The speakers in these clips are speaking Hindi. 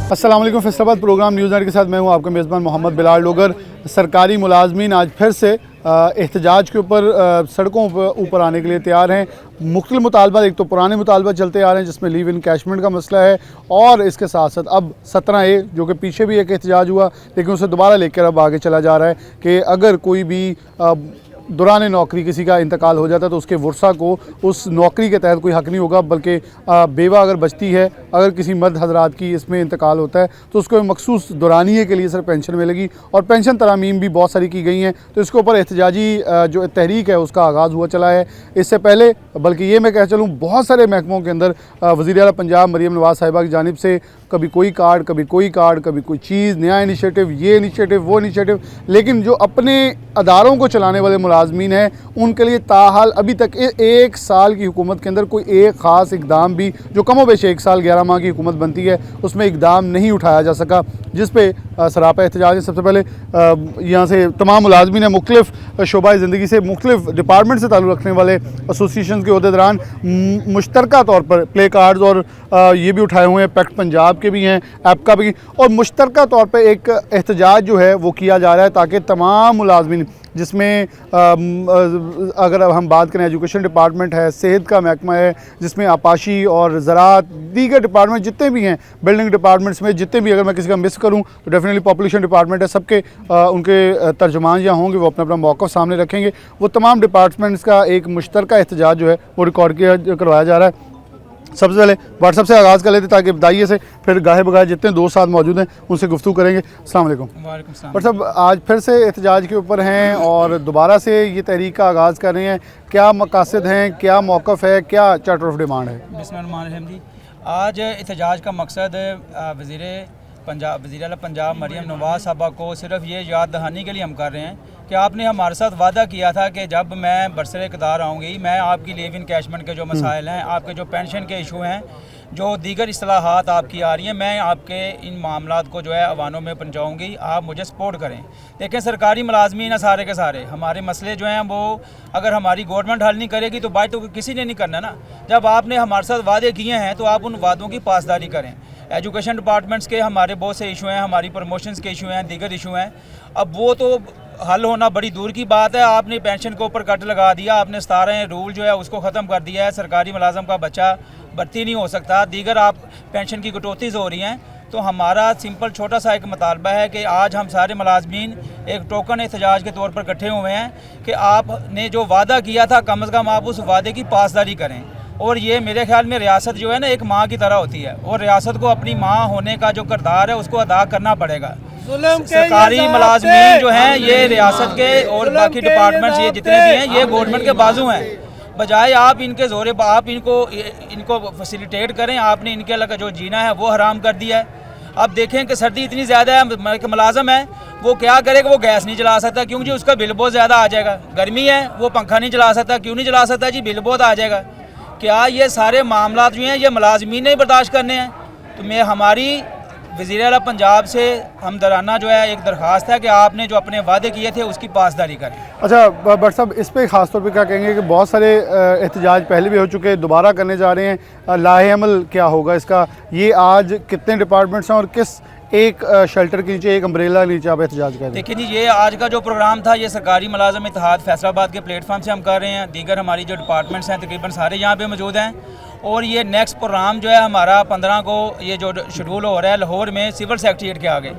अस्सलाम वालेकुम। फैसलाबाद प्रोग्राम न्यूज़ नाइट के साथ मैं हूं आपका मेज़बान मोहम्मद बिलाल लोगर। सरकारी मुलाजमीन आज फिर से एहतजाज के ऊपर सड़कों पर ऊपर आने के लिए तैयार हैं। मुख्तलिफ मुतालबा, एक तो पुराने मुतालबा चलते आ रहे हैं जिसमें लीव इनकैशमेंट का मसला है, और इसके साथ साथ अब 17A जो कि पीछे भी एक एहतजाज हुआ लेकिन उसे दोबारा लेकर अब आगे चला जा रहा है कि अगर कोई भी दौरान नौकरी किसी का इंतकाल हो जाता है तो उसके वर्सा को उस नौकरी के तहत कोई हक़ नहीं होगा, बल्कि बेवा अगर बचती है, अगर किसी मर्द हजरात की इसमें इंतकाल होता है तो उसको मखसूस दौरानिए के लिए सिर्फ पेंशन मिलेगी। और पेंशन तरामीम भी बहुत सारी की गई हैं, तो इसके ऊपर एहतजाजी जो तहरीक है उसका आगाज़ हुआ चला है। इससे पहले बल्कि ये मैं कह चलूँ बहुत सारे महकमों के अंदर वज़ीर आला पंजाब मरीम नवाज़ साहिबा की जानिब से कभी कोई कार्ड, कभी कोई कार्ड, कभी कोई चीज़, नया इनिशिएटिव, ये इनिशिएटिव, वो इनिशिएटिव, लेकिन जो अपने अदारों को चलाने वाले मुलाजमीन हैं उनके लिए ताहाल अभी तक एक साल की हुकूमत के अंदर कोई एक ख़ास इकदाम भी, जो कमोबेश 1 साल 11 माह की हुकूमत बनती है उसमें इकदाम नहीं उठाया जा सका, जिस पे सरापा एहतजाज है। सबसे पहले यहाँ से तमाम मुलाजमीन है, मुख्तलिफ शोबाए ज़िंदगी से, मुख्तलिफ डिपार्टमेंट से ताल्लुक़ रखने वाले एसोसिएशन के अहदेदारान मुश्तरका तौर पर प्ले कार्ड्स और ये भी उठाए हुए हैं, पैक्ट पंजाब के भी हैं, ऐपका भी, और मुश्तरका तौर पर एक एहतजाज जो है वो किया जा रहा है ताकि तमाम मुलाजमीन, जिसमें अगर अब हम बात करें एजुकेशन डिपार्टमेंट है, सेहत का महकमा है, जिसमें आपाशी और ज़राअत, दीगर डिपार्टमेंट जितने भी हैं, बिल्डिंग डिपार्टमेंट्स में जितने भी, अगर मैं किसी का मिस करूं तो डेफिनेटली पॉपुलेशन डिपार्टमेंट है, सबके उनके तर्जुमान यहाँ होंगे, वो अपना अपना मौक़िफ़ सामने रखेंगे। वो तमाम डिपार्टमेंट्स का एक मुश्तरका एहतजाज जो है वो रिकॉर्ड करवाया जा रहा है। सबसे पहले व्हाट्सअप से आगाज़ कर लेते ताकि बताइए से फिर गाहे बगाहे जितने दोस्त साथ मौजूद हैं उनसे गुफ्तगू करेंगे। अस्सलाम वालेकुम। व्हाट्सअप आज फिर से एहतजाज के ऊपर हैं और दोबारा से ये तहरीक का आगाज़ कर रहे हैं, क्या मकासद हैं, क्या मौक़िफ़ है, क्या चार्टर ऑफ डिमांड है? बिस्मिल्लाहिर्रहमानिर्रहीम जी, आज एहतजाज का मकसद वज़ीर आला पंजाब मरीम नवाज़ साहबा को सिर्फ ये याद दहानी के लिए हम कर रहे हैं कि आपने हमारे साथ वादा किया था कि जब मैं बरसरे इक़्तिदार आऊँगी मैं आपकी लीव इनकैशमेंट के जो मसाइल हैं, आपके जो पेंशन के इशू हैं, जो दीगर इस्लाहात आपकी आ रही हैं, मैं आपके इन मामलात को जो है अवानों में पहुँचाऊँगी, आप मुझे सपोर्ट करें। देखें, सरकारी मुलाजमीन है सारे के सारे, हमारे मसले जो हैं वो अगर हमारी गवर्नमेंट हल नहीं करेगी तो बात तो किसी ने नहीं करना ना। जब आपने हमारे साथ वादे किए हैं तो आप उन वादों की पासदारी करें। एजुकेशन डिपार्टमेंट्स के हमारे बहुत से इशू हैं, हमारी प्रमोशंस के इशू हैं, दीगर इशू हैं, अब वो तो हल होना बड़ी दूर की बात है। आपने पेंशन के ऊपर कट लगा दिया, आपने 17 रूल जो है उसको ख़त्म कर दिया है, सरकारी मुलाजम का बच्चा भर्ती नहीं हो सकता, दीगर आप पेंशन की कटौतीज़ हो रही हैं। तो हमारा सिंपल छोटा सा एक मुतालबा है कि आज हम सारे मुलाजमीन एक टोकन एहतजाज के तौर पर इकट्ठे हुए हैं कि आपने जो वादा किया था कम अज़ कम आप उस वादे की पासदारी करें। और ये मेरे ख्याल में रियासत जो है ना एक माँ की तरह होती है, और रियासत को अपनी माँ होने का जो किरदार है उसको अदा करना पड़ेगा। सरकारी मुलाजमीन जो हैं ये रियासत के और बाकी डिपार्टमेंट्स ये जितने भी हैं ये गवर्नमेंट के बाजू हैं, बजाय आप इनके जोरे आप इनको फैसिलिटेट करें, आपने इनके अलग जो जीना है वो हराम कर दिया है। अब देखें कि सर्दी इतनी ज़्यादा है, मुलाजम है वो क्या करेगा, वो गैस नहीं चला सकता क्योंकि उसका बिल बहुत ज़्यादा आ जाएगा, गर्मी है वो पंखा नहीं चला सकता, क्यों नहीं चला सकता जी, बिल बहुत आ जाएगा। क्या ये सारे मामला जो हैं ये मुलाजमीन ने बर्दाश्त करने हैं? तो मैं हमारी वज़ीर आला पंजाब से हमदराना जो है एक दरख्वास्त है कि आपने जो अपने वादे किए थे उसकी पासदारी करें। अच्छा भट्ट साहब, इस पे ख़ास तौर पे क्या कहेंगे कि बहुत सारे एहतजाज पहले भी हो चुके हैं, दोबारा करने जा रहे हैं, लाहे अमल क्या होगा इसका? ये आज कितने डिपार्टमेंट्स हैं और किस एक शेल्टर के नीचे, एक अम्ब्रेला नीचे आप एहतजाज कर रहे हैं? देखिए जी, ये आज का जो प्रोग्राम था ये सरकारी मुलाजम इत्तेहाद फैसलाबाद के प्लेटफॉर्म से हम कर रहे हैं, दीगर हमारी जो डिपार्टमेंट्स हैं तकरीबन सारे यहाँ पे मौजूद हैं। और ये नेक्स्ट प्रोग्राम जो है हमारा 15 को ये जो शेड्यूल हो रहा है लाहौर में सिविल सेक्रेटेरिएट के आगे,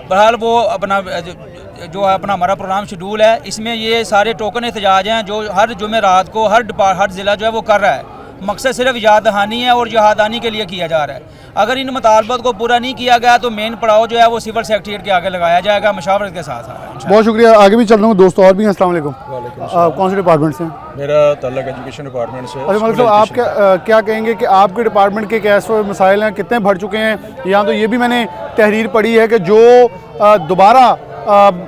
बहरहाल वो अपना जो है अपना हमारा प्रोग्राम शेड्यूल है, इसमें ये सारे टोकन एहतजाज हैं जो हर जुमेरात को हर ज़िला जो है वो कर रहा है। मकसद सिर्फ याद दहानी है और यादानी के लिए किया जा रहा है। अगर इन मुतालबात को पूरा नहीं किया गया तो मेन पड़ाव जो है वो सिविल सेक्रेटेरिएट के आगे लगाया जाएगा मशावरत के साथ। बहुत शुक्रिया, आगे भी चल रहा हूँ, दोस्त और भी हैं। अस्सलाम वालेकुम। कौन से डिपार्टमेंट से? मेरा ताल्लुक एजुकेशन डिपार्टमेंट से। अच्छा, मतलब आप क्या कहेंगे कि आपके डिपार्टमेंट के क्या ऐसे मसाइल हैं, कितने बढ़ चुके हैं? यहाँ तो ये भी मैंने तहरीर पढ़ी है कि जो दोबारा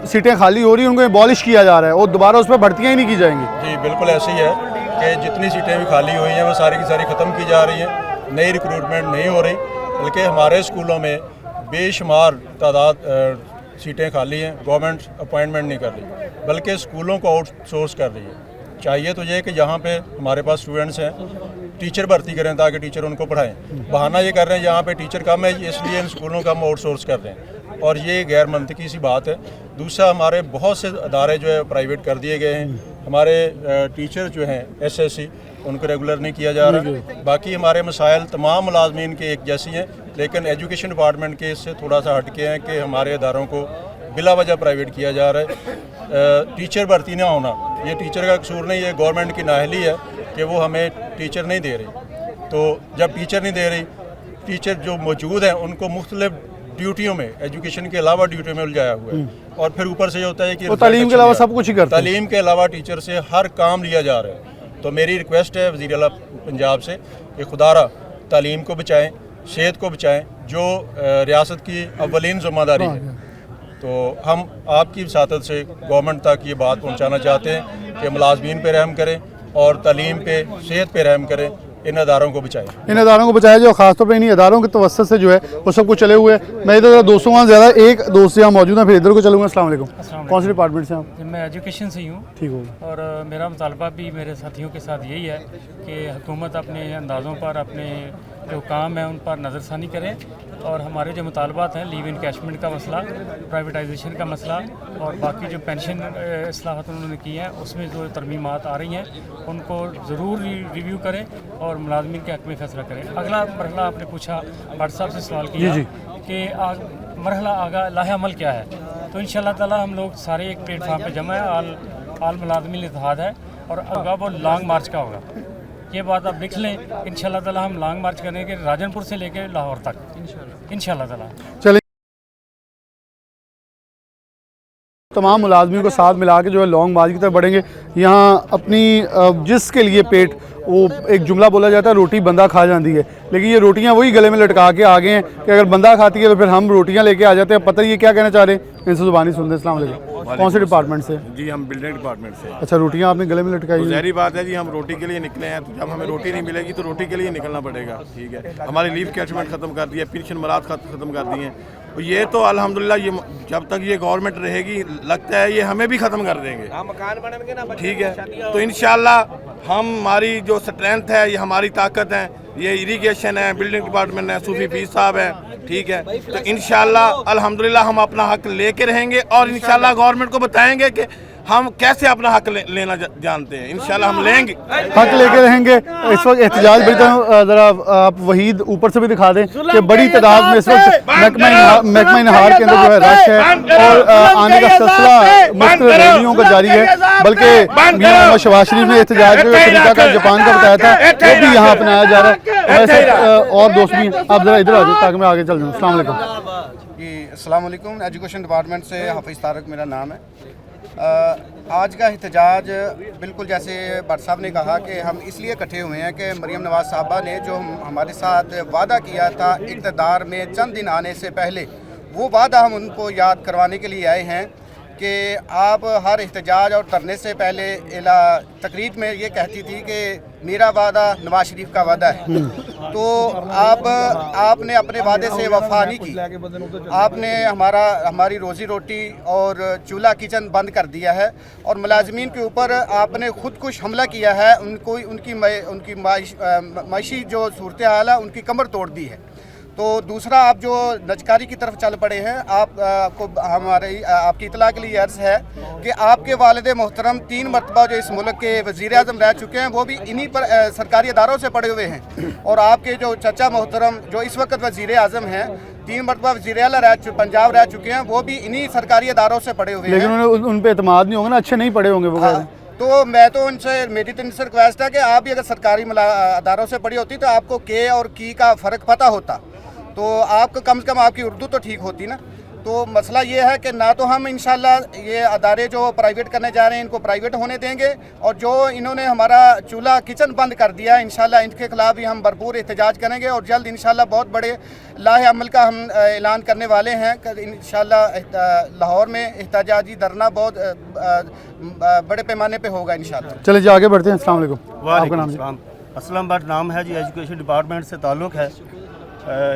सीटें खाली हो रही हैं उनको एबॉलिश किया जा रहा है और दोबारा उस पर भर्तियाँ ही नहीं की जाएंगी। जी बिल्कुल ऐसे ही है कि जितनी सीटें भी खाली हुई हैं वो सारी की सारी ख़त्म की जा रही हैं, नई रिक्रूटमेंट नहीं हो रही, बल्कि हमारे स्कूलों में बेशुमार तादाद सीटें खाली हैं, गवर्नमेंट अपॉइंटमेंट नहीं कर रही बल्कि स्कूलों को आउटसोर्स कर रही है। चाहिए तो ये कि जहाँ पे हमारे पास स्टूडेंट्स हैं टीचर भर्ती करें ताकि टीचर उनको पढ़ाएं। बहाना ये कर रहे हैं यहाँ पे टीचर कम है इसलिए इन स्कूलों का हम आउटसोर्स कर रहे हैं, और ये गैर मंतकी सी बात है। दूसरा, हमारे बहुत से अदारे जो है प्राइवेट कर दिए गए हैं। हमारे टीचर जो हैं SSC उनको रेगुलर नहीं किया जा रहा। बाकी हमारे मसाइल तमाम मुलाजमीन के एक जैसी हैं, लेकिन एजुकेशन डिपार्टमेंट के इससे थोड़ा सा हटके हैं कि हमारे अदारों को बिला वजह प्राइवेट किया जा रहा है। टीचर भर्ती ना होना ये टीचर का कसूर नहीं है, गवर्नमेंट की नाअहली है कि वो हमें टीचर नहीं दे रही। तो जब टीचर नहीं दे रही, टीचर जो मौजूद हैं उनको मुख्तलिफ ड्यूटियों में, एजुकेशन के अलावा ड्यूटियों में उलझाया हुआ है, और फिर ऊपर से ये होता है कि वो तालीम के अलावा सब कुछ ही करते हैं। तालीम के अलावा टीचर से हर काम लिया जा रहा है। तो मेरी रिक्वेस्ट है वज़ीर आला पंजाब से कि खुदारा तालीम को बचाएं, सेहत को बचाएं, जो रियासत की अव्वलीन ज़िम्मेदारी है। तो हम आपकी वसातत से गवर्नमेंट तक ये बात पहुंचाना चाहते हैं कि मुलाजमीन पे रहम करें और तालीम पे, सेहत पे रहम करें, इन अदारों को बचाएं। इन अदारों को बचाया जाए, खासतौर पर इन्हीं अदारों के तवस्सुत से जो है वो सब कुछ चले हुए हैं। मैं इधर दोस्तों वहाँ ज़्यादा एक दोस्त यहाँ मौजूद हैं, फिर इधर को चलूँगा। अस्सलाम वालेकुम। कौन से डिपार्टमेंट से आप? मैं एजुकेशन से ही हूँ। ठीक हो। और मेरा मुतालबा भी मेरे साथियों के साथ यही है कि हुकूमत अपने अंदाज़ों पर, अपने जो काम है उन पर नज़रसानी करे, और हमारे जो मुतालबात हैं, लीव इनकैशमेंट का मसला, प्राइवेटाइजेशन का मसला, और बाकी जो पेंशन इस्लाहत उन्होंने की हैं उसमें जो तरमीमात आ रही हैं उनको ज़रूर रिव्यू करें और मुलाजमीन के हक़ में फ़ैसला करें। अगला मरहला आपने पूछा, भट्ट साहब से सवाल किया कि मरहला आगा लाहे अमल क्या है, तो इंशाअल्लाह ताला हम लोग सारे एक प्लेटफार्म पे जमा है, आल मुलाजमीन इत्तेहाद है, और होगा वो लॉन्ग मार्च का होगा। ये बात आप लिख लें, इंशाअल्लाह ताला हम लॉन्ग मार्च करेंगे राजनपुर से लेकर लाहौर तक इंशाअल्लाह ताला। चलिए, तमाम मुलाजमीन को साथ मिला के जो है लॉन्ग मार्च की तरफ बढ़ेंगे। यहाँ अपनी जिसके लिए पेट, वो एक जुमला बोला जाता है, रोटी बंदा खा जाती है, लेकिन ये रोटियाँ वही गले में लटका के आ गए हैं कि अगर बंदा खाती है तो फिर हम रोटियाँ लेके आ जाते हैं। पता ये क्या कहना चाह रहे हैं, इनसे ज़ुबानी सुनते हैं। अस्सलाम वालेकुम। कौन से डिपार्टमेंट से? जी हम बिल्डिंग डिपार्टमेंट से। अच्छा, रोटियाँ आपने गले में लटकाई? तो ज़ाहिर बात है जी, हम रोटी के लिए निकले हैं, तो जब हमें रोटी नहीं मिलेगी तो रोटी के लिए निकलना पड़ेगा। ठीक है, हमारी लीव कैशमेंट ख़त्म कर दी है, पेंशन मराद ख़त्म कर दी हैं। तो ये तो अल्हम्दुलिल्लाह ये जब तक ये गवर्नमेंट रहेगी लगता है ये हमें भी ख़त्म कर देंगे। मकान बनेंगे ना, ठीक है। तो इंशाल्लाह हमारी जो स्ट्रेंथ है, ये हमारी ताकत है, ये इरिगेशन है, बिल्डिंग डिपार्टमेंट है, सूफी पीर साहब है, ठीक है। तो इंशाल्लाह अल्हम्दुलिल्लाह हम अपना हक लेके रहेंगे, और इंशाल्लाह गवर्नमेंट को बताएंगे कि हम कैसे अपना हक लेना जानते हैं। इंशाल्लाह हम लेंगे, हक लेके रहेंगे। इस वक्त एहतजाज बड़ी तरह, ज़रा आप वहीद ऊपर से भी दिखा दें कि बड़ी तादाद में इस वक्त महकमा नहार के अंदर जो है रश है, और आने का सिलसिला मुख्तलिफ रैलियों का जारी है। बल्कि मोहम्मद शहबाज शरीफ ने एहतजाज का तरीका का जापान का बताया था, वो भी यहाँ अपनाया जा रहा है। वैसे और दोस्त भी हैं, आप ज़रा इधर आ जाए ताकि मैं आगे चल जाऊँ। अस्सलाम वालेकुम जी। अस्सलाम वालेकुम। एजुकेशन डिपार्टमेंट से हाफिज़ तारक मेरा नाम है। आज का एहतजाज बिल्कुल जैसे भट्ट साहब ने कहा कि हम इसलिए इकट्ठे हुए हैं कि मरियम नवाज़ साहबा ने जो हमारे साथ वादा किया था इक़्तिदार में चंद दिन आने से पहले, वो वादा हम उनको याद करवाने के लिए आए हैं कि आप हर एहतजाज और धरने से पहले तकरीर में ये कहती थी कि मेरा वादा नवाज शरीफ का वादा है। तो आपने अपने वादे से वफा नहीं की। आपने हमारी रोज़ी रोटी और चूल्हा किचन बंद कर दिया है, और मुलाजमीन के ऊपर आपने खुद कुछ हमला किया है। उनकी माशी जो सूरत हाल है उनकी कमर तोड़ दी है। तो दूसरा, आप जो नजकारी की तरफ चल पड़े हैं, आपकी इतला के लिए अर्ज़ है कि आपके वालिद मोहतरम 3 मरतबा जो इस मुल्क के वज़ीर आज़म रह चुके हैं, वो भी इन्हीं पर सरकारी अदारों से पड़े हुए हैं। और आपके जो चचा मोहतरम जो इस वक्त वज़ीर आज़म हैं, 3 मरतबा वज़ीर आला पंजाब रह चुके हैं, वो भी इन्हीं सरकारी अदारों से पड़े हुए हैं। लेकिन उन पर एतमाद नहीं होगा ना, अच्छे नहीं पढ़े होंगे वो। तो मैं तो मेरी तो इनसे रिक्वेस्ट है कि आप भी अगर सरकारी अदारों से पढ़ी होती तो आपको के और की का फ़र्क पता होता, तो आपको कम से कम आपकी उर्दू तो ठीक होती ना। तो मसला ये है कि ना तो हम इंशाल्लाह ये अदारे जो प्राइवेट करने जा रहे हैं इनको प्राइवेट होने देंगे, और जो इन्होंने हमारा चूल्हा किचन बंद कर दिया है इंशाल्लाह इनके खिलाफ भी हम भरपूर एहतजाज करेंगे, और जल्द इंशाल्लाह बहुत बड़े लाहे अमल का हम ऐलान करने वाले हैं। इंशाल्लाह लाहौर में एहतजाजी धरना बहुत बड़े पैमाने पर होगा इंशाल्लाह। चले जी आगे बढ़ते हैं। अस्सलाम वालेकुम। आपका नाम? असलम भट्ट नाम है जी, एजुकेशन डिपार्टमेंट से ताल्लुक़ है।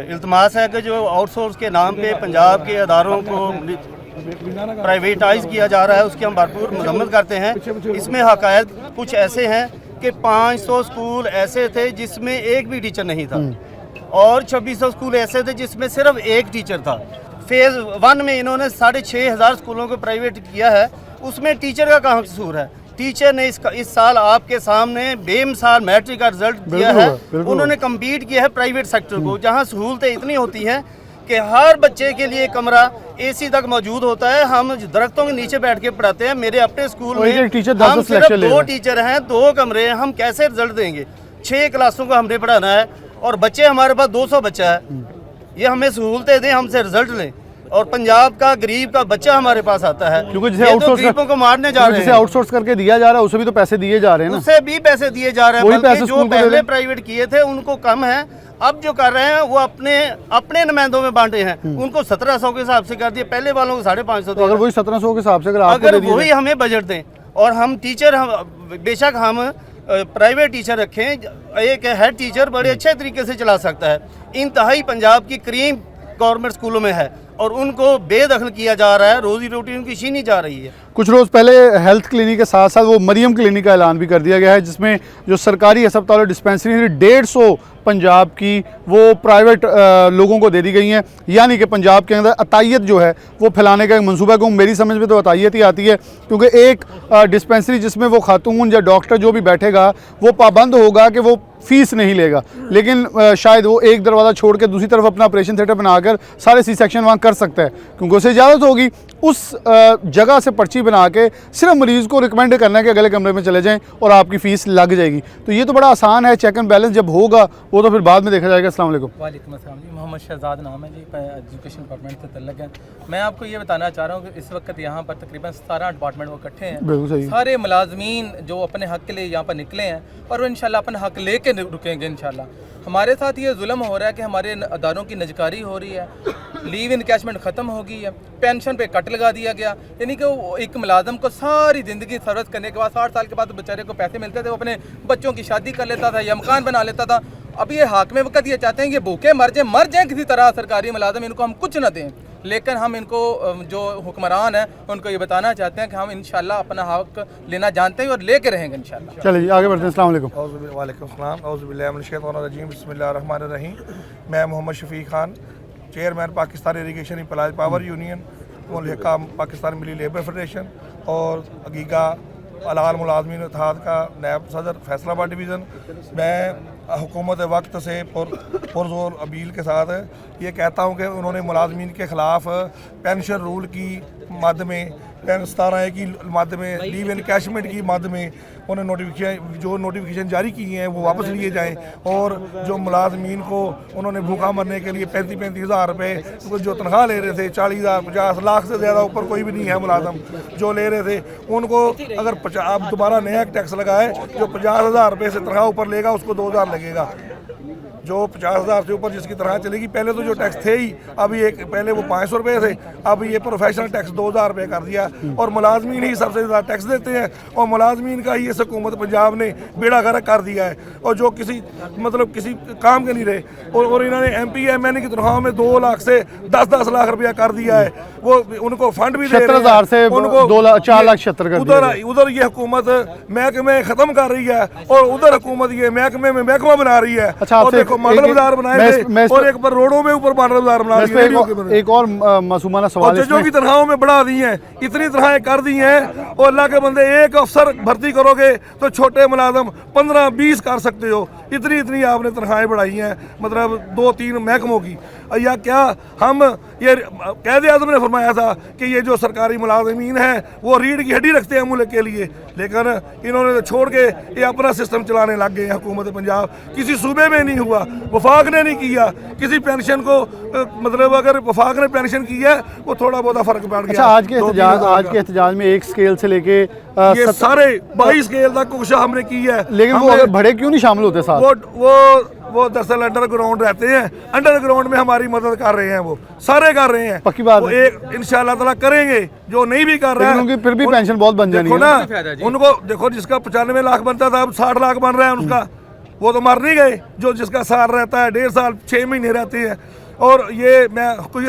इल्तमास है कि जो आउटसोर्स के नाम पे पंजाब के अदारों को प्राइवेटाइज किया जा रहा है, उसकी हम भरपूर मजम्मत करते हैं। इसमें हक़ायक़ कुछ ऐसे हैं कि 500 स्कूल ऐसे थे जिसमें एक भी टीचर नहीं था और 2600 स्कूल ऐसे थे जिसमें सिर्फ एक टीचर था। फेज़ 1 में इन्होंने 6500 स्कूलों को प्राइवेट किया है, उसमें टीचर का कहाँ कसूर है? टीचर ने इस साल आपके सामने बेमिसाल मैट्रिक का रिजल्ट दिया है। उन्होंने कम्पीट किया है प्राइवेट सेक्टर को, जहाँ सहूलतें इतनी होती हैं कि हर बच्चे के लिए कमरा एसी तक मौजूद होता है। हम दरख्तों के नीचे बैठ के पढ़ाते हैं। मेरे अपने स्कूल में हम सिर्फ 2 टीचर हैं, 2 कमरे हैं, हम कैसे रिजल्ट देंगे? 6 क्लासों को हमने पढ़ाना है और बच्चे हमारे पास 200 बच्चा है। ये हमें सहूलतें दें, हमसे रिजल्ट लें। और पंजाब का गरीब का बच्चा हमारे पास आता है, क्योंकि जिसे आउटसोर्स गरीबों को मारने जा रहे हैं, जिसे आउटसोर्स करके दिया जा रहा है उसे भी तो पैसे दिए जा रहे हैं ना, उससे भी पैसे दिए जा रहे हैं। वही पैसे जो स्कूल को पहले प्राइवेट किए थे उनको कम है, अब जो कर रहे हैं वो अपने नुमाइंदों में बांटे हैं। उनको 1700 के हिसाब से कर दिए, पहले वालों को 550। तो अगर वही 1700 के हिसाब से अगर वही हमें बजट दें और हम टीचर बेशक हम प्राइवेट टीचर रखें, एक हेड टीचर बड़े अच्छे तरीके से चला सकता है। इंतहाई पंजाब की क्रीम गवर्नमेंट स्कूलों में है और उनको बेदखल किया जा रहा है, रोजी रोटी उनकी छीनी जा रही है। कुछ रोज़ पहले हेल्थ क्लिनिक के साथ साथ वो मरियम क्लिनिक का ऐलान भी कर दिया गया है, जिसमें जो सरकारी अस्पताल और डिस्पेंसरी 150 पंजाब की वो प्राइवेट लोगों को दे दी गई हैं। यानी कि पंजाब के अंदर अतायत जो है वो फैलाने का एक मंसूबा है। मेरी समझ में तो अतायत ही आती है, क्योंकि एक डिस्पेंसरी जिसमें वो खातून या डॉक्टर जो भी बैठेगा वो पाबंद होगा कि वो फीस नहीं लेगा, लेकिन शायद वो एक दरवाज़ा छोड़ के दूसरी तरफ अपना ऑपरेशन थिएटर बनाकर सारे सी सेक्शन वहाँ कर सकता है, क्योंकि उसे इजाज़त होगी। उस जगह से पर्ची बना के सिर्फ मरीज़ को रिकमेंड करना है कि अगले कमरे में चले जाएं और आपकी फ़ीस लग जाएगी। तो ये तो बड़ा आसान है, चेक एंड बैलेंस जब होगा वो तो फिर बाद में देखा जाएगा। अस्सलाम वालेकुम। वालेकुम अस्सलाम जी, मोहम्मद शहजाद नाम है जी, एजुकेशन डिपार्टमेंट से तल्लक है। मैं आपको ये बताना चाह रहा हूँ कि इस वक्त यहाँ पर तकरीबन 17 डिपार्टमेंट वो इकट्ठे हैं। बिल्कुल सही। सारे मुलाजमीन जो अपने हक़ के लिए यहाँ पर निकले हैं और वो इंशाल्लाह अपना हक़ लेके रुकेंगे इंशाल्लाह। हमारे साथ ये जुल्म हो रहा है कि हमारे अदारों की नजकारी हो रही है, लीव इनकैशमेंट ख़त्म हो गई है, पेंशन पे कट लगा दिया गया। यानी कि एक मुलाजम को सारी ज़िंदगी सर्विस करने के बाद 60 साल के बाद बेचारे को पैसे मिलते थे, वो अपने बच्चों की शादी कर लेता था या मकान बना लेता था। अब ये हाकिम वक्त ये चाहते हैं कि भूखे मर जाएँ किसी तरह सरकारी मुलाजम, इनको हम कुछ ना दें। लेकिन हम इनको जो हुक्मरान हैं उनको ये बताना चाहते हैं कि हम इंशाल्लाह अपना हक लेना जानते हैं और लेके रहेंगे इंशाल्लाह। चलिए जी आगे बढ़ते हैं। अस्सलाम वालेकुम। वालेकुम सलाम, औज़ुबिल्लाहिमिनश्शैतानिर्रजीम, बिस्मिल्लाहिर्रहमानिर्रहीम। मैं Mohammad Shafiq Khan, chairman Pakistan irrigation employees power union, मुल्का पाकिस्तान मिली लेबर फेडरेशन और अगीगा अलाल मुलाजमीन इत्तेहाद का नायब सदर फैसलाबाद डिवीज़न। मैं हुकूमत वक्त से पुरजोर अपील के साथ ये कहता हूँ कि उन्होंने मुलाजमीन के ख़िलाफ़ पेंशन रूल की मद में 17 की मद में लीव इनकैशमेंट की मद में उन्हें जो नोटिफिकेशन जारी किए हैं वो वापस लिए जाएं और जो मुलाजमीन को उन्होंने भूखा मरने के लिए 35-35 हज़ार रुपये जो तनख्वाह ले रहे थे, 40,000 50 लाख से ज़्यादा ऊपर कोई भी नहीं है मुलाजम जो ले रहे थे, उनको अगर अब दोबारा नया टैक्स लगाए, जो 50,000 रुपये से तनख्वाह ऊपर लेगा उसको 2,000 लगेगा। जो 50,000 से ऊपर जिसकी तरह चलेगी, पहले तो जो टैक्स थे ही, अभी एक पहले वो 500 रुपये थे, अब ये प्रोफेशनल टैक्स 2,000 रुपये कर दिया और मुलाजमीन ही सबसे ज़्यादा टैक्स देते हैं और मुलाजमीन का ही इस हुकूमत पंजाब ने बेड़ा गर्क कर दिया है और जो किसी काम के नहीं रहे और इन्होंने MP MN की तनख्वाह में 2 लाख से 10-10 लाख रुपया कर दिया है। वो उनको फंड भी दे रहे हैं से उनको 4,76,000 उधर ये हुकूमत महकमे ख़त्म कर रही है और उधर हुकूमत ये महकमे में महकमा बना रही है। अच्छा, और देखो मॉडल बाजार बनाए थे और एक पर रोडों में ऊपर मॉडल बाजार बना दिए। एक और मासूमाना सवाल, जजों की तनख्वाहों में बढ़ा दी हैं, इतनी तनख्वाहें कर दी हैं और अल्लाह के बंदे एक अफसर भर्ती करोगे तो छोटे मुलाजम 15-20 कर सकते हो, इतनी आपने तनख्वाहें बढ़ाई हैं, मतलब 2-3 महकमों की। या क्या हम ये क़ायद-ए-आज़म ने फरमाया था कि ये जो सरकारी मुलाजमीन हैं वो रीढ़ की हड्डी रखते हैं मुल्क के लिए, लेकिन इन्होंने तो छोड़ के ये अपना सिस्टम चलाने लग गए हैं। हुकूमत पंजाब किसी सूबे में नहीं हुआ, वफाक ने नहीं किया किसी पेंशन को, मतलब अगर वफाक ने पेंशन की है वो थोड़ा बहुत फ़र्क पड़ गया। अच्छा, आज के एहतजाज में एक स्केल से लेके ये सारे 22 स्केल तक कोशिश हमने की है, लेकिन वो अगर बड़े क्यों नहीं शामिल होते साथ? वो दरअसल अंडरग्राउंड रहते हैं, अंडरग्राउंड में हमारी मदद कर रहे हैं, वो सारे कर रहे हैं। पक्की बात है, एक इंशाल्लाह ताला करेंगे, जो नहीं भी कर रहा है फिर भी पेंशन बहुत बन जानी है ना। उनको देखो, जिसका 95 लाख बनता था अब 60 लाख बन रहा है उसका, वो तो मर नहीं गए। जो जिसका साल रहता है 1.5 साल 6 महीने रहते हैं और ये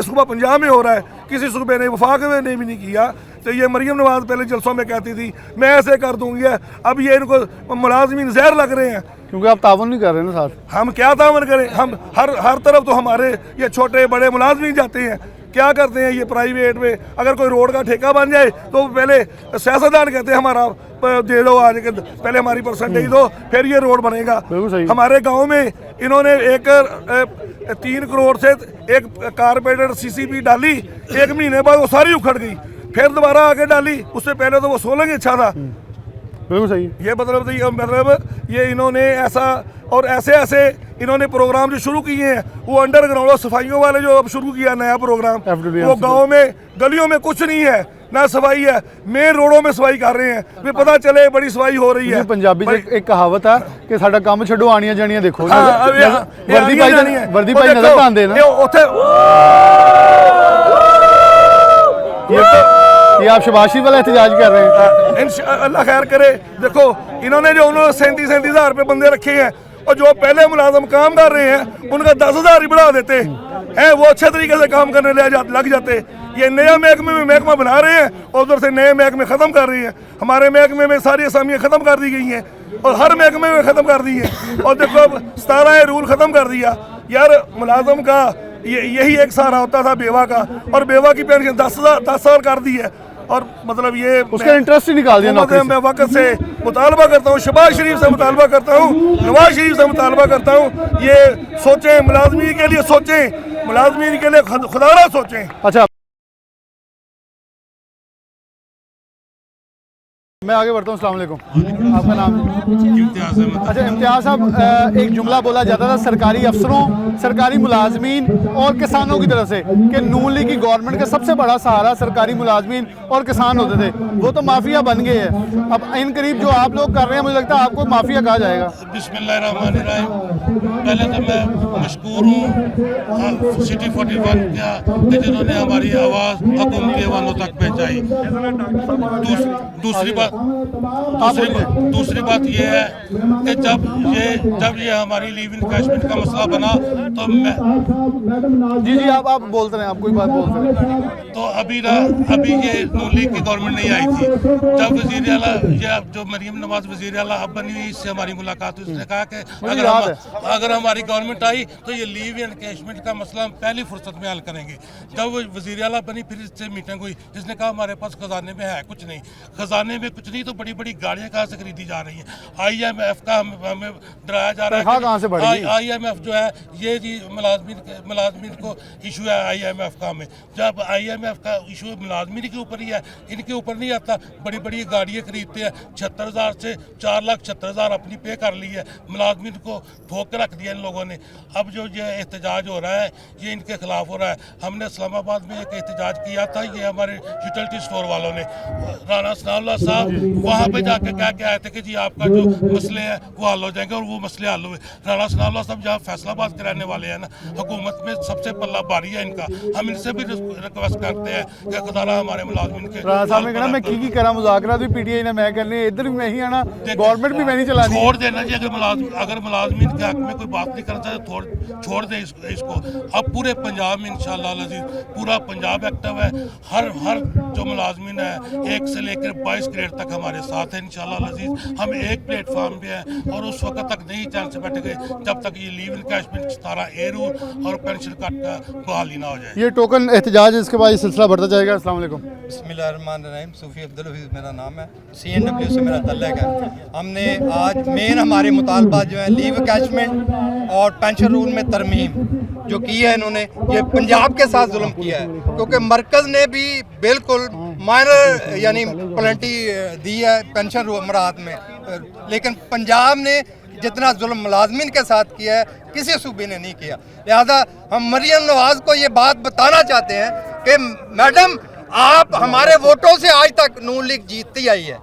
सुबह पंजाब में हो रहा है, किसी सूबे ने वफाक में ने भी नहीं किया। तो ये मरियम नवाज पहले जलसों में कहती थी मैं ऐसे कर दूंगी, अब ये इनको मुलाजमीन जहर लग रहे हैं। क्योंकि आप तावन नहीं कर रहे ना साथ। हम क्या तावन करें, हम हर तरफ तो हमारे ये छोटे बड़े मुलाजमीन जाते हैं, क्या करते हैं ये प्राइवेट में। अगर कोई रोड का ठेका बन जाए तो पहले सियासतदान कहते हैं हमारा दे दो, आज के पहले हमारी परसेंटेज दो, फिर ये रोड बनेगा। हमारे गांव में इन्होंने 3 करोड़ से एक कारपेटर सीसीपी डाली, 1 महीने बाद वो सारी उखड़ गई, फिर दोबारा आके डाली, उससे पहले तो वो 16 ही अच्छा था। बिल्कुल सही। ये मतलब ये इन्होंने ऐसा और ऐसे इन्होंने प्रोग्राम जो शुरू किए हैं, वो अंडरग्राउंड और सफाइयों वाले जो अब शुरू किया नया प्रोग्राम, वो गांव में गलियों में कुछ नहीं है, ना सफाई है, मेन रोडों में सफाई कर रहे हैं, वे पता चले बड़ी सफाई हो रही है। पंजाबी में एक कहावत है कि साडा काम छड्डो आनियां जानियां देखो। वर्दी पाई नजर आंदे ना, ये आप शबाशी वाला एहतजाज कर रहे हैं। अल्लाह खैर करे। देखो इन्होंने जो 37 हज़ार रुपये बंदे रखे हैं, और जो पहले मुलाजम काम कर रहे हैं उनका 10,000 ही बढ़ा देते हैं, वो अच्छे तरीके से काम करने लग जाते। ये नया महकमे में महकमा बना रहे हैं और उधर से नए महकमे ख़त्म कर रहे हैं। हमारे महकमे में सारी असामियाँ ख़त्म कर दी गई हैं और हर महकमे में ख़त्म कर दी हैं। और देखो अब 17 रूल ख़त्म कर दिया यार। मुलाजम का यही एक सहारा होता था बेवा का, और बेवा की पेंशन 10 साल कर दी है। और मतलब ये उसका इंटरेस्ट ही निकाल दिया नौकरी से। मैं वक्त से मुतालबा करता हूँ, शहबाज शरीफ से मुतालबा करता हूँ, नवाज शरीफ से मुतालबा करता हूँ, ये सोचें, मुलाजमीन के लिए सोचें, मुलाजमीन के लिए खुदारा सोचें। अच्छा, मैं आगे बढ़ता हूँ। अस्सलाम वालेकुम, आपका नाम? अच्छा इम्तियाज़ साहब, एक जुमला बोला जाता था सरकारी अफसरों, सरकारी मुलाजमीन और किसानों की तरफ से कि नून लीग की गवर्नमेंट का सबसे बड़ा सहारा सरकारी मुलाजमीन और किसान होते थे, वो तो माफिया बन गए हैं। अब इन करीब जो आप लोग कर रहे हैं, मुझे लगता है आपको माफिया कहा जाएगा। बिस्मिल्लाहिर्रहमानिर्रहीम। पहले तो मैं मशकूर हूँ सिटी 41 क्या कि जिन्होंने हमारी आवाज़ हुकूमत के वालों तक पहुँचाई। दूसरी बात ये है कि जब ये हमारी लीव इनकैशमेंट का मसला बना तो मैं जी आप बोलते रहे, आप कोई बात बोलते रहे। तो अभी ये नून लीग की गवर्नमेंट नहीं आई थी, जब वज़ीर आला ये जो मरियम नवाज वज़ीर आला अब बनी हुई, इससे हमारी मुलाकात हुई। उसने कहा कि अगर हमारी गवर्नमेंट आई तो ये लीव इनकैशमेंट का मसला हम पहली फुर्सत में हल करेंगे। जब वो वज़ीर आला बनी, फिर इससे मीटिंग हुई, इसने कहा हमारे पास खजाने में है कुछ नहीं, खजाने में कुछ नहीं तो बड़ी बड़ी गाड़ियाँ कहाँ से खरीदी जा रही हैं। IMF का हमें डराया जा रहा है। IMF जो है ये जी मुलाजमीन को इशू है IMF का। हमें जब IMF का इशू मुलाजमीन के ऊपर ही है, इनके ऊपर नहीं आता। बड़ी बड़ी गाड़ियाँ खरीदते हैं, 76,000 से 4,76,000 अपनी पे कर ली है, मुलाजमीन को ठोक के रख दिया इन लोगों ने। अब जो ये एहतजाज हो रहा है ये इनके खिलाफ हो रहा है। हमने इस्लामाबाद में एक एहतजाज किया था, ये हमारे यूटिलिटी स्टोर वालों ने, राना सनाउल्लाह साहब वहाँ पे जाके कह के आए थे कि जी आपका जो मसले हैं वो हल हो जाएंगे, और वो मसले हल हुए। राना सनाउल्लाह साहब जहाँ फैसलाबाद के रहने वाले हैं ना, हुकूमत में सबसे पल्ला भारी है इनका। हम इनसे भी रिक्वेस्ट करते हैं कि खुदारा हमारे मुलाजमिन के राना साहब ने कहना मैं की करा मुज़ाकरा भी PTI ने मैं करने, इधर भी मैं ही आना, गवर्नमेंट भी मैं नहीं चलानी। छोड़ देना जी, अगर मुलाजमीन के हक में कोई बात नहीं करता तो छोड़ दे इसको। अब पूरे पंजाब में इंशाअल्लाह अज़ीज़ पूरा पंजाब एक्टिव है। हर जो मुलाजमीन है 1 से लेकर 22 ग्रेड तक हमारे साथ है इंशाअल्लाह अज़ीज़। हम एक प्लेटफार्म पे हैं और उस वक्त तक नहीं चैन से बैठे गए जब तक ये लीव इनकैशमेंट 17A रूल और पेंशन कट का बहाली ना हो जाए। ये टोकन एहतजाज, इसके बाद ये सिलसिला बढ़ता जाएगा। अस्सलाम वालेकुम। बिस्मिल्लाहिर्रहमानिर्रहीम। सूफी अब्दुल हफीज़ मेरा नाम है, CNW से मेरा तल्लुक़ है। हमने आज मेन हमारे मुतालबा जो है लीव इनकैशमेंट और पेंशन रूल में तरमीम जो की है इन्होंने, ये पंजाब के साथ जुल्म किया है, क्योंकि मरकज़ ने भी बिल्कुल माइनर यानी पेनल्टी दी है पेंशन मराहत में, लेकिन पंजाब ने जितना जुल्म मुलाजमीन के साथ किया है किसी सूबे ने नहीं किया। लिहाजा हम मरियम नवाज को ये बात बताना चाहते हैं कि मैडम आप हमारे वोटों से आज तक नून लीग जीतती आई है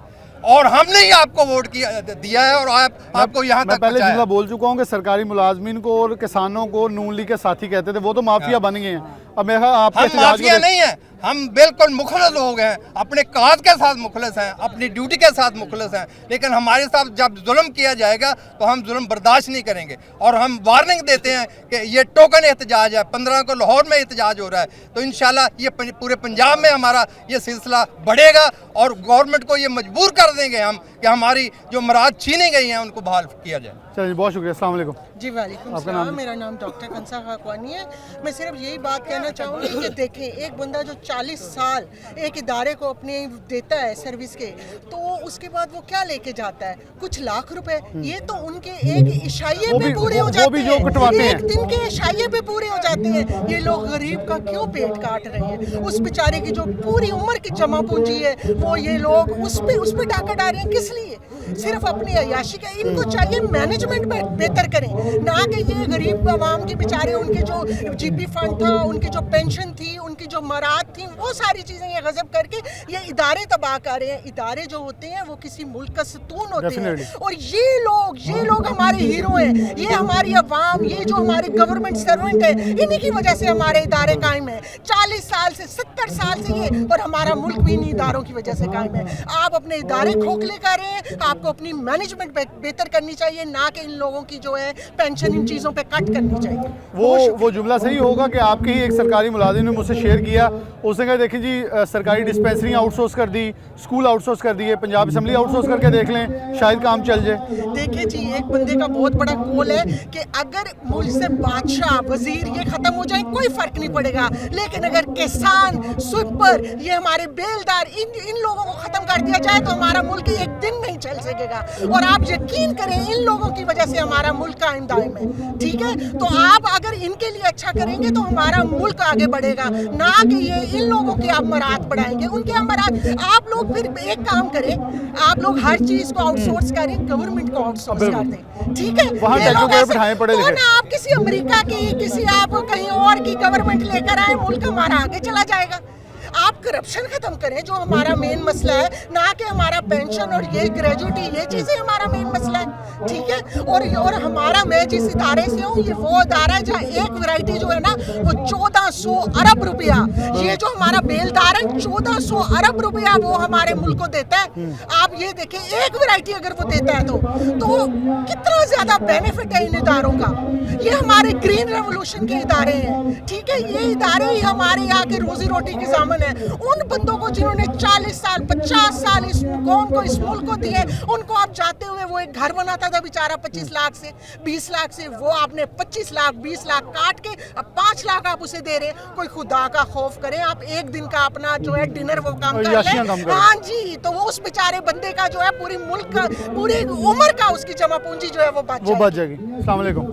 और हमने ही आपको वोट दिया है और आपको यहाँ तक पहले जितना बोल चुका हूँ कि सरकारी मुलाजमीन को और किसानों को नून लीग के साथी कहते थे, वो तो माफिया बन गए हैं। अब मैं हम माफिया नहीं है, हम बिल्कुल मुखलस लोग हैं, अपने काज के साथ मुखलस हैं, अपनी ड्यूटी के साथ मुखलस हैं, लेकिन हमारे साथ जब जुल्म किया जाएगा तो हम जुल्म बर्दाश्त नहीं करेंगे। और हम वार्निंग देते हैं कि ये टोकन एहतजाज है, 15 को लाहौर में एहतजाज हो रहा है, तो इंशाल्लाह ये पूरे पंजाब में हमारा ये सिलसिला बढ़ेगा और गवर्नमेंट को ये मजबूर कर देंगे हम कि हमारी जो मराद छीनी गई हैं उनको बहाल किया जाए। चलिए, बहुत शुक्रिया। अस्सलाम वालेकुम। जी वालेकुम सलाम, मेरा नाम डॉक्टर कंसा खाकवानी है। मैं सिर्फ यही बात कहना चाहूँगी कि देखें, एक बंदा जो 40 साल एक इदारे को अपने देता है सर्विस के, तो उसके बाद वो क्या लेके जाता है? कुछ लाख रुपए। ये तो उनके एक इशाइये पे पूरे हो जाते हैं, एक दिन के इशाइये पे पूरे हो जाते हैं। ये लोग गरीब का क्यों पेट काट रहे हैं? उस बेचारे की जो पूरी उम्र की जमा पूंजी है वो ये लोग उस पे डाका डाल रहे हैं। किस लिए? सिर्फ अपनी अयाशी का। इनको चाहिए मैनेजमेंट बेहतर करें, ना कि ये गरीब आवाम के बेचारे, उनके जो जीपी फंड था, उनकी जो पेंशन थी, उनकी जो मराद थी, वो सारी चीज़ें ये गजब करके ये इदारे तबाह कर रहे हैं। इदारे जो होते हैं वो किसी मुल्क का सतून होते हैं, और ये लोग हमारे हीरो हैं। ये हमारी अवाम, ये जो हमारे गवर्नमेंट सर्वेंट है, इन्हीं की वजह से हमारे इदारे कायम है। 40 साल से 70 साल से ये, और हमारा मुल्क भी इन्हीं इदारों की वजह से कायम है। आप अपने इदारे खोखले कर रहे हैं, आपको अपनी मैनेजमेंट बेहतर करनी चाहिए, ना कि इन लोगों की जो है पेंशन इन चीज़ों पे कट करनी चाहिए। वो जुमला सही होगा कि आपके ही एक सरकारी मुलाजिम ने मुझसे शेयर किया। उसने कहा देखिए जी, सरकारी डिस्पेंसरी आउटसोर्स कर दी, स्कूल आउटसोर्स कर दिए, पंजाब असम्बली आउटसोर्स करके देख लें, शायद काम चल जाए। देखिए जी, एक बंदे का बहुत बड़ा गोल है कि अगर मुल्क से बादशाह, वजीर ये ख़त्म हो जाए कोई फ़र्क नहीं पड़ेगा, लेकिन अगर किसान, स्वीपर, ये हमारे बेलदार, इन लोगों को ख़त्म कर दिया जाए तो हमारा मुल्क एक दिन नहीं चल सकेगा। और आप यकीन करें, इन लोगों की वजह से हमारा मुल्क कायम दायम है। ठीक है, तो आप अगर इनके लिए अच्छा करेंगे तो हमारा मुल्क आगे बढ़ेगा, ना कि ये इन लोगों के आप मराद बढ़ाएंगे, उनके अमरात। आप लोग फिर एक काम करें, आप लोग हर चीज़ को आउटसोर्स करें, गवर्नमेंट को आउटसोर्स कर दें। ठीक है, ये लोग ऐसे तो ना आप किसी अमेरिका की, किसी आप कहीं और की गवर्नमेंट लेकर आए, मुल्क हमारा आगे चला जाएगा। आप करप्शन खत्म करें, जो हमारा मेन मसला है, ना कि हमारा पेंशन और ये ग्रेजुटी, ये चीज़ें हमारा मेन मसला है। ठीक है, और हमारा, मैं जिस इदारे से हूँ, ये वो इदारा है जहाँ एक वैरायटी जो है ना वो 1400 अरब रुपया, ये जो हमारा बेलदार है 1400 अरब रुपया वो हमारे मुल्क को देता है। आप ये देखें, एक वैरायटी अगर वो देता है तो कितना ज़्यादा बेनिफिट है इन इदारों का। ये हमारे ग्रीन रेवोल्यूशन के इदारे हैं। ठीक है, ये इदारे ही हमारे यहाँ के रोजी रोटी के सामने है। उन बंदों को जिन्होंने 40 साल 50 साल इस कौम को, इस मुल्क को दिए, उनको आप जाते हुए वो एक घर बनाता था बेचारा 25 लाख से 20 लाख से, वो आपने 25 लाख 20 लाख काट के अब 5 लाख आप उसे दे रहे हैं। कोई खुदा का खौफ करें, आप एक दिन का अपना जो है डिनर वो काम कर लें। हाँ जी, तो वो उस बेचारे बंदे का जो है पूरी मुल्क का, पूरी उम्र का उसकी जमा पूंजी जो है वो बच जाएगी। अस्सलाम वालेकुम।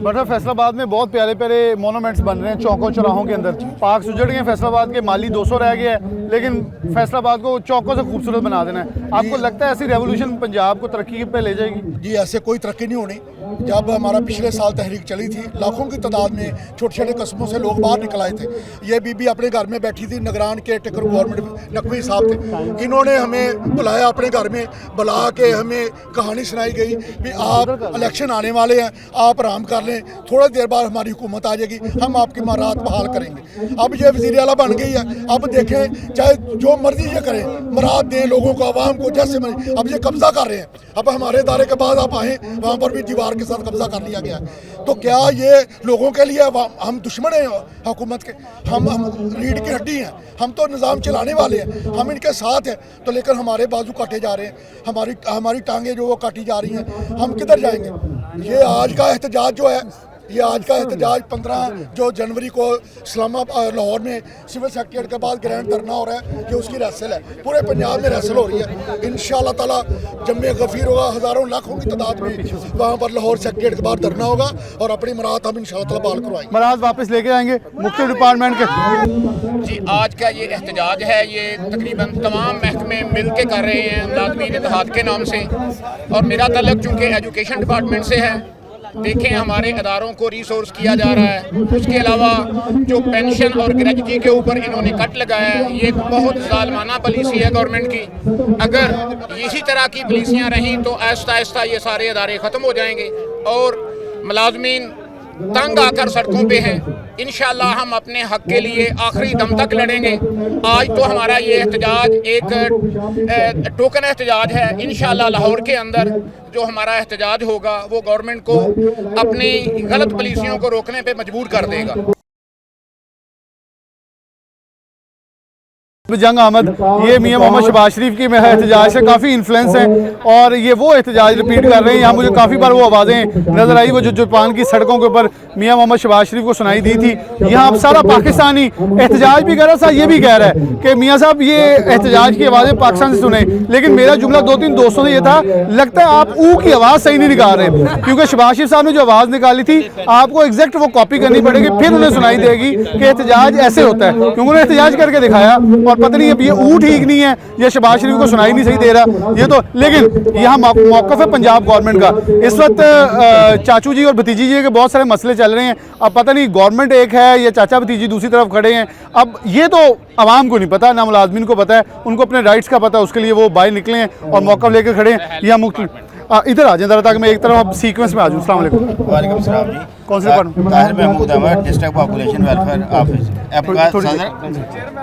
बड़ा फैसलाबाद में बहुत प्यारे प्यारे मोनूमेंट्स बन रहे हैं चौकों चौराहों के अंदर। पार्क उजड़ गए, फैसलाबाद के माली 200 रह गया है, लेकिन फैसलाबाद को चौकों से खूबसूरत बना देना है। आपको लगता है ऐसी रेवोल्यूशन पंजाब को तरक्की पे ले जाएगी? जी, ऐसे कोई तरक्की नहीं होनी। जब हमारा पिछले साल तहरीक चली थी, लाखों की तादाद में छोटे छोटे कस्बों से लोग बाहर निकल आए थे। ये बीबी अपने घर में बैठी थी, निगरान के टेकर गवर्नमेंट नकवी साहब थे, इन्होंने हमें बुलाया अपने घर में, बुला के हमें कहानी सुनाई गई भी आप इलेक्शन आने वाले हैं, आप आराम कर लें, थोड़ी देर बाद हमारी हुकूमत आ जाएगी, हम आपकी मराद बहाल करेंगे। अब ये वज़ीर आला बन गई है, अब देखें चाहे जो मर्जी ये करें, मराद दें लोगों को, आवाम को, जैसे मर्जी। अब ये कब्जा कर रहे हैं, अब हमारे इदारे के बाद आप आएँ, वहाँ पर भी दीवार के साथ कब्जा कर लिया गया। तो क्या ये लोगों के लिए हम दुश्मन हैं हुकूमत के? हम रीढ़ की हड्डी हैं, हम तो निज़ाम चलाने वाले हैं, हम इनके साथ हैं, तो लेकिन हमारे बाजू काटे जा रहे हैं, हमारी टांगें जो वो काटी जा रही हैं, हम किधर जाएंगे? ये आज का एहतजाज जो है, ये आज का एहतजाज 15 जनवरी को इस्लामाबाद लाहौर में सिविल सेक्रेटरीट के बाद ग्रैंड धरना हो रहा है, ये उसकी रैसल है। पूरे पंजाब में रैसल हो रही है। इंशाअल्लाह ताला जम्मे गफीर होगा, हज़ारों लाखों की तादाद में वहाँ पर लाहौर सेक्रेटरीट के बाद धरना होगा और अपनी मराद हम इंशाअल्लाह ताला बहाल करवाएंगे। मराद वापस लेके आएंगे मुख्य डिपार्टमेंट के। जी, आज का ये एहतजाज है, ये तकरीबन तमाम महकमे मिल के कर रहे हैं मुलाज़मीन इत्तेहाद के नाम से, और मेरा तल्लुक़ चूँकि एजुकेशन डिपार्टमेंट से है। देखें, हमारे अदारों को रिसोर्स किया जा रहा है, उसके अलावा जो पेंशन और ग्रेजुटी के ऊपर इन्होंने कट लगाया है, ये बहुत ज़ालिमाना पॉलिसी है गवर्नमेंट की। अगर इसी तरह की पॉलिसियाँ रहीं तो आहिस्ता आहिस्ता ये सारे अदारे ख़त्म हो जाएंगे और मुलाज़मीन तंग आकर सड़कों पे हैं। इंशाअल्लाह हम अपने हक के लिए आखिरी दम तक लड़ेंगे। आज तो हमारा ये एहतजाज एक टोकन एहतजाज है। इंशाअल्लाह लाहौर के अंदर जो हमारा एहतजाज होगा वो गवर्नमेंट को अपनी गलत पॉलिसियों को रोकने पे मजबूर कर देगा। जंग अहमद ये मियां मोहम्मद शहबाज शरीफ की एहतजाज से काफ़ी इन्फ्लुएंस हैं और ये वो एहतजाज रिपीट कर रहे हैं। यहाँ मुझे काफ़ी बार वो आवाज़ें नज़र आई वो जो जापान की सड़कों के ऊपर मियां मोहम्मद शहबाज शरीफ को सुनाई दी थी। यहाँ अब सारा पाकिस्तानी एहतजाज भी कर रहा था, ये भी कह रहा है कि मियाँ साहब ये एहतजाज की आवाज़ें पाकिस्तान से सुने। लेकिन मेरा जुमला 2-3 दोस्तों से ये था, लगता है आप ऊ की आवाज़ सही नहीं निकाल रहे, क्योंकि शहबाज शरीफ साहब ने जो आवाज़ निकाली थी आपको एग्जैक्ट वो कॉपी करनी पड़ेगी, फिर उन्हें सुनाई देगी कि एहतजाज ऐसे होता है, क्योंकि उन्होंने एहतजाज करके दिखाया और पता नहीं अब ये ऊ ठीक नहीं है या शहबाज शरीफ को सुनाई नहीं सही दे रहा ये तो। लेकिन यहाँ मौक़िफ़ है पंजाब गवर्नमेंट का। इस वक्त चाचू जी और भतीजी जी के बहुत सारे मसले चल रहे हैं। अब पता नहीं गवर्नमेंट एक है या चाचा भतीजी दूसरी तरफ खड़े हैं। अब ये तो आवाम को नहीं पता, ना मुलाजमीन को पता है, उनको अपने राइट्स का पता है, उसके लिए वो बाहर निकले हैं और मौक़िफ़ लेकर खड़े हैं। या इधर आ जाए ज़रा ताकि मैं एक तरफ सीक्वेंस में आ जाऊँ। अस्सलाम वालेकुम। वालेकुम सलाम जी। कौन से department? Tahir Mahmood Ahmad, district population welfare office,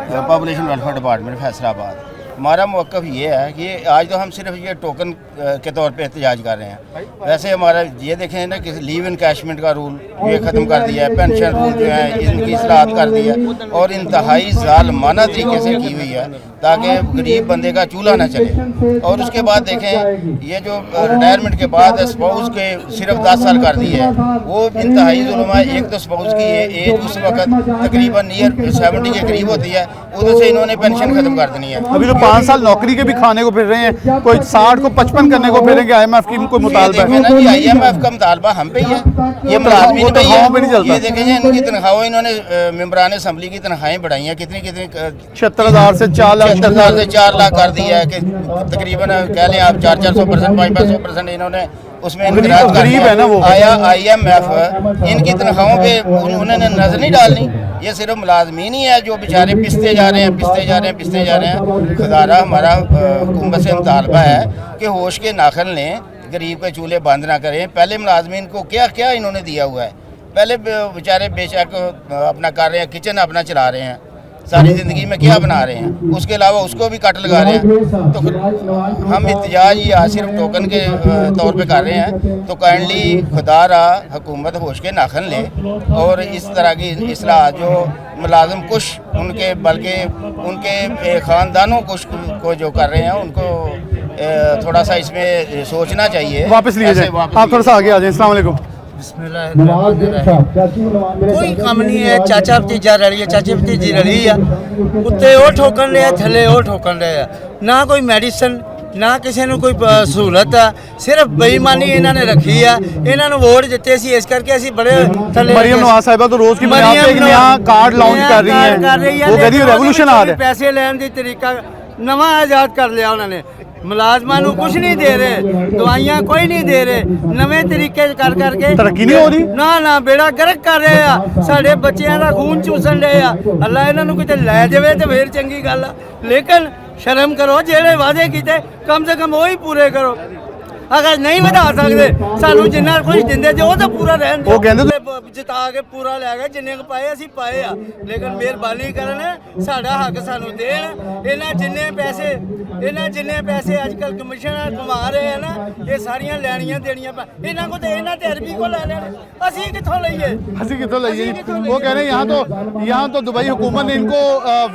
सदर पॉपुलेशन वेलफेयर डिपार्टमेंट फैसलाबाद। हमारा मौक़िफ़ ये है कि आज तो हम सिर्फ ये टोकन के तौर पे एहतजाज कर रहे हैं। वैसे हमारा ये देखें ना कि लीव इनकैशमेंट का रूल ये ख़त्म कर दिया है, पेंशन रूल जो है इनकी इस्लाहत कर दी है और इंतहाई ज़ालिमाना तरीके से की हुई है ताकि गरीब बंदे का चूल्हा ना चले। और उसके बाद देखें ये जो रिटायरमेंट के बाद स्पाउस के सिर्फ 10 साल कर दी है, वो इंतहाई जुल्म है। एक तो स्पाउस की एज उस वक्त तकरीबन नियर 70 के करीब होती है, उधर से इन्होंने पेंशन ख़त्म कर देनी है। अभी तो 5 साल नौकरी के भी खाने को फिर रहे हैं, कोई 60 को 55 करने को फिर रहे हैं। IMF की कोई मुतालबा है ना जी, IMF का मुतालबा हम पे ही है, ये मुलाजमीन पे ही है। ये देखें इनकी तनख्वाहों इन्होंने मेंबरान असेंबली की तनख्वाहें बढ़ाई हैं कितनी 76,000 से 4 लाख 76,000 से 4 लाख कर दिया है कि तकरीबन कह लें आप 400%, 500% इन्होंने उसमें गरीब है ना वो। आया IMF इनकी तनख्वाहों पे उन्होंने नजर नहीं डालनी। ये सिर्फ मुलाजमीन ही है जो बेचारे पिसते जा रहे हैं। खुदारा हमारा हुकूमत से मुतालबा है कि होश के नाखन लें, गरीब के चूल्हे बंद ना करें। पहले मुलाजमीन को क्या क्या इन्होंने दिया हुआ है, पहले बेचारे बेशक अपना कर रहे हैं, किचन अपना चला रहे हैं, सारी ज़िंदगी में क्या बना रहे हैं, उसके अलावा उसको भी कट लगा रहे हैं। तो हम एहतजाज या सिर्फ टोकन के तौर पे कर रहे हैं। तो काइंडली खुदारा हुकूमत होश के नाखन ले और इस तरह की इस्लाह जो मुलाजिम कुछ उनके बल्कि उनके ख़ानदानों कुछ को जो कर रहे हैं उनको थोड़ा सा इसमें सोचना चाहिए। वापस लिए जाए, आप थोड़ा सा आगे आ जाए। अस्सलाम वालेकुम। कोई काम नहीं है, चाचा भतीजा रली है, चाची भतीजी रली है, उत्ते वो ठोकन रहे थले वो ठोकन रहे, ना कोई मेडिसिन ना किसी ने कोई सहूलत है, सिर्फ बेईमानी इन्होंने रखी है। इन्होंने वोट दिते सी इस करके असी बड़े थले। मरियम नवाज साहिबा तो रोज की बुनियाद पे एक नया कार्ड लॉन्च कर रही है, वो कह रही है रेवोल्यूशन आ रहा है। पैसे लेने की तरीका नवा आजाद कर लिया उन्होंने, मुलाजमान को कुछ नहीं दे रहे, दवाइयाँ कोई नहीं दे रहे, नवे तरीके कर करके तरक्की नहीं हो रही। ना बेड़ा गर्क कर रहे हैं, साढ़े बच्चों का खून चूसन रहे हैं। अल्लाह इन्होंने कितने लै जाए तो फिर चंगी गल है, लेकिन शर्म करो, जेड़े वादे किए कम से कम वही पूरे करो। अगर नहीं बता सकते सानू जिन्ना कुछ दिंदे जो तो पूरा रहन दो, जिता के पूरा लै गए जिन्ने पाए असी पाए आ, लेकिन मेहरबानी करन साडा हक सानू देन। इन्हां जिन्ने पैसे अजकल कमिश्नर कमा रहे हैं ना, ये सारियां लैनियां देनियां इन्हां को ते इन्हां ते अरबी को लै लेने, असी कित्थों लईए। वो कह रहे हैं यहाँ तो दुबई हुकूमत ने इनको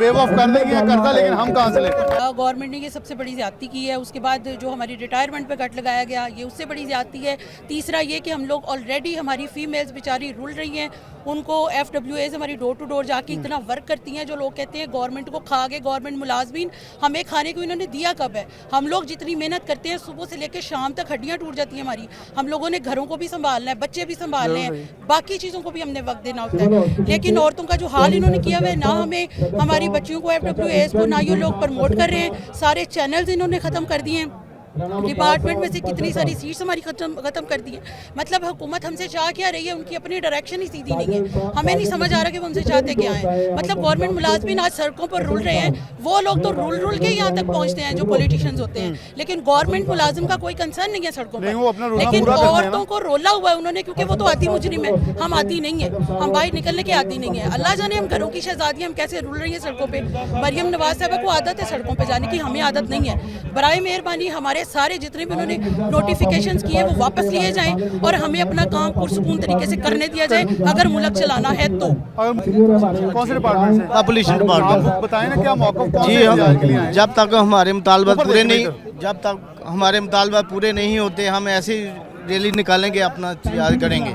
वेव ऑफ कर दिया करता, लेकिन हम कहाँ से ले। गवर्नमेंट ने ये सबसे बड़ी ज्यादती की है। उसके बाद जो हमारी रिटायरमेंट पे कट लगाया गया, ये उससे बड़ी ज्यादती है। तीसरा ये कि हम लोग ऑलरेडी हमारी फीमेल्स बेचारी रुल रही हैं, उनको FWAs हमारी डोर टू डोर जाके इतना वर्क करती हैं, जो लोग कहते हैं गवर्नमेंट को खा गए, गवर्नमेंट मुलाजमीन हमें खाने को इन्होंने दिया कब है। हम लोग जितनी मेहनत करते हैं सुबह से लेकर शाम तक हड्डियाँ टूट जाती हैं हमारी। हम लोगों ने घरों को भी संभालना है, बच्चे भी संभालने हैं, बाकी चीज़ों को भी हमने वक्त देना होता है। लेकिन औरतों का जो हाल इन्होंने किया हुआ है, ना हमें हमारी बच्चियों को FWAs को ना ये लोग प्रमोट कर रहे हैं, सारे चैनल्स इन्होंने ख़त्म कर दिए हैं। डिपार्टमेंट में से कितनी सारी सीट्स हमारी ख़त्म कर दी है। मतलब हुकूमत हमसे चाह क्या रही है, उनकी अपनी डायरेक्शन ही सीधी नहीं है। हमें नहीं समझ आ रहा कि वो हमसे चाहते क्या हैं। मतलब गवर्नमेंट मुलाजमीन आज सड़कों पर रुल रहे हैं, वो लोग तो रुल के यहाँ तक पहुँचते हैं जो पॉलिटिशियंस होते हैं, लेकिन गवर्नमेंट मुलाजिम का कोई कंसर्न नहीं है सड़कों पर। लेकिन औरतों को रोला हुआ है उन्होंने, क्योंकि वो तो आती मुजरिम है, हम आती नहीं है, हम बाहर निकलने की आती नहीं है। अल्लाह जाने हम घरों की शहजादी हम कैसे रुल रही है सड़कों पे। मरियम नवाज साहबा को आदत है सड़कों पे जाने की, हमें आदत नहीं है। बराए मेहरबानी हमारे सारे जितने भी उन्होंने नोटिफिकेशंस किए वो वापस लिए जाएं और हमें अपना काम पुरसुकून तरीके से करने दिया जाए, अगर मुल्क चलाना है तो। कौन से डिपार्टमेंट से? Population department. आप बताएं ना क्या मौक़िफ़ कौन जी, से एहतजाज के लिए आए हैं? जब तक हमारे मुतालबात पूरे नहीं, इधर। जब तक हमारे मुतालबात पूरे नहीं होते हम ऐसी रैली निकालेंगे, अपना याद करेंगे।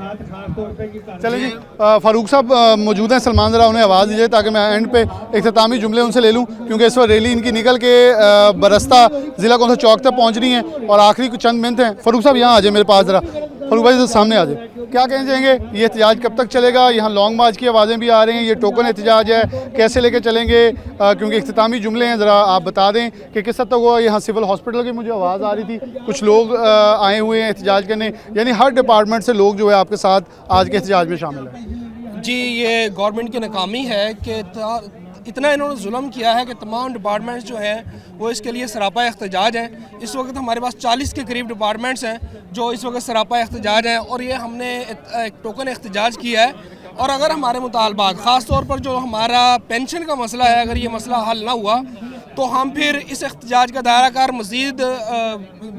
चलिए जी, फारूक साहब मौजूद हैं, सलमान ज़रा उन्हें आवाज़ दीजिए ताकि मैं एंड पे इख्तितामी जुमले उनसे ले लूँ, क्योंकि इस वक्त रैली इनकी निकल के बरस्ता ज़िला कौन सा चौक तक पहुँच रही हैं और आखिरी कुछ चंद मिनट हैं। फारूक साहब यहाँ आ जाए मेरे पास ज़रा, फारूक भाई सामने आ जाए। क्या कहना चाहेंगे, ये एहतजाज कब तक चलेगा? यहाँ लॉन्ग मार्च की आवाज़ें भी आ रही हैं, ये टोकन एहतजाज है, कैसे लेके चलेंगे? क्योंकि इख्तितामी जुमले हैं, ज़रा आप बता दें कि किस हद तक हुआ। यहाँ सिविल हॉस्पिटल की मुझे आवाज़ आ रही थी, कुछ लोग आए हुए हैं एहतजाज करने, यानी हर डिपार्टमेंट से लोग जो है आपके साथ आज के एहतजाज में शामिल हैं। जी, ये गवर्नमेंट की नाकामी है कि इतना इन्होंने जुल्म किया है कि तमाम डिपार्टमेंट्स जो हैं वो इसके लिए सरापा एहतजाज हैं। इस वक्त हमारे पास 40 के करीब डिपार्टमेंट्स हैं जो इस वक्त सरापा एहतजाज हैं, और ये हमने एक टोकन एहतजाज किया है। और अगर हमारे मुतालबात ख़ास तौर पर जो हमारा पेंशन का मसला है, अगर ये मसला हल ना हुआ तो हम फिर इस एहतजाज का दायरा कार मज़ीद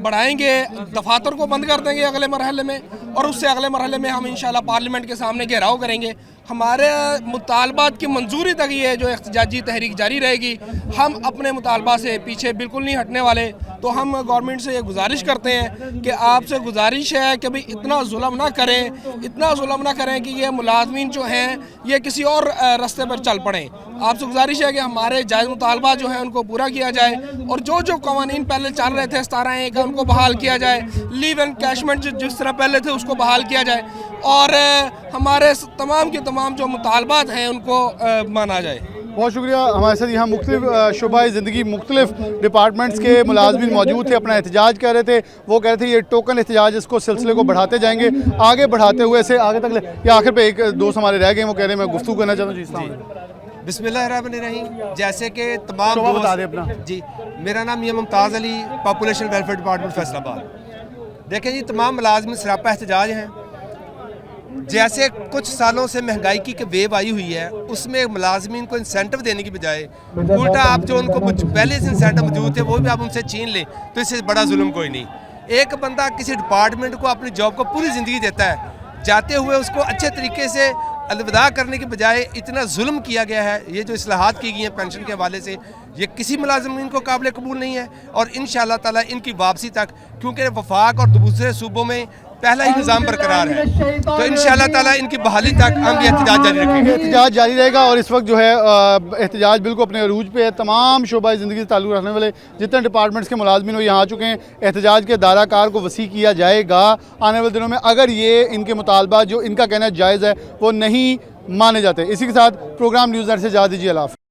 बढ़ाएंगे, दफातर को बंद कर देंगे अगले मरहले में, और उससे अगले मरहले में हम इंशाल्लाह पार्लियामेंट के सामने घेराव करेंगे। हमारे मुतालबात की मंजूरी तक ये जो एहतजाजी तहरीक जारी रहेगी। हम अपने मुतालबा से पीछे बिल्कुल नहीं हटने वाले। तो हम गवर्नमेंट से ये गुजारिश करते हैं कि आपसे गुजारिश है कि भाई इतना जुल्म ना करें, इतना जुल्म ना करें कि ये मुलाजमीन जो हैं ये किसी और रास्ते पर चल पड़ें। आपसे गुजारिश है कि हमारे जायज़ मुतालबा जो हैं उनको पूरा किया जाए, और जो जो कवानीन पहले चल रहे थे 17A का उनको बहाल किया जाए, लीव एनकैशमेंट जिस तरह पहले थे उसको बहाल किया जाए, और हमारे तमाम के तमाम जो मुतालबात हैं उनको माना जाए। बहुत शुक्रिया। हमारे साथ यहाँ मुख्तलिफ शुबाए ज़िंदगी मुख्तलिफ डिपार्टमेंट्स के मुलाजमीन मौजूद थे, अपना एहतजाज कर रहे थे। वो कह रहे थे ये टोकन एहतजाज इसको सिलसिले को बढ़ाते जाएंगे, आगे बढ़ाते हुए इसे आगे तक या आखिर पे एक दोस्त हमारे रह गए, वो कह रहे हैं मैं गुफ्तगू करना चाहता हूँ। बिस्मिल्लाहिर्रहमानिर्रहीम। जैसे कि तमाम बता दें अपना। जी, मेरा नाम ये Mumtaz Ali, population welfare department Faisalabad. देखें जी, तमाम मुलाजमिन सरापा एहतजाज हैं। जैसे कुछ सालों से महंगाई की वेव आई हुई है, उसमें मुलाजमीन को इंसेंटिव देने की बजाय उल्टा आप जो उनको पहले से इंसेंटिव मौजूद थे वो भी आप उनसे छीन लें, तो इससे बड़ा जुल्म कोई नहीं। एक बंदा किसी डिपार्टमेंट को अपनी जॉब को पूरी ज़िंदगी देता है, जाते हुए उसको अच्छे तरीके से अलविदा करने के बजाय इतना जुल्म किया गया है। ये जो इस्लाहात की गई हैं पेंशन के हवाले से, ये किसी मुलाजमीन को काबिल कबूल नहीं है। और इंशाअल्लाह ताला इनकी वापसी तक, क्योंकि वफाक और दूसरे सूबों में पहला ही निज़ाम बरकरार है, तो इंशाअल्लाह ताला इनकी बहाली तक हम ये एहतजाज जारी रखेंगे। एहतजाज जारी रहेगा, और इस वक्त जो है एहतजाज बिल्कुल अपने अरूज पे है। तमाम शोबाए ज़िंदगी से ताल्लुक़ रखने वाले जितने डिपार्टमेंट्स के मुलाजमीन वो यहाँ आ चुके हैं। एहतजाज के दायरा कार को वसी किया जाएगा आने वाले दिनों में, अगर ये इनके मुतालबा जो इनका कहना जायज़ है वो नहीं माने जाते। इसी के साथ प्रोग्राम न्यूज़ नेट से इजाज़त दीजिए। अल्लाह हाफ़िज़।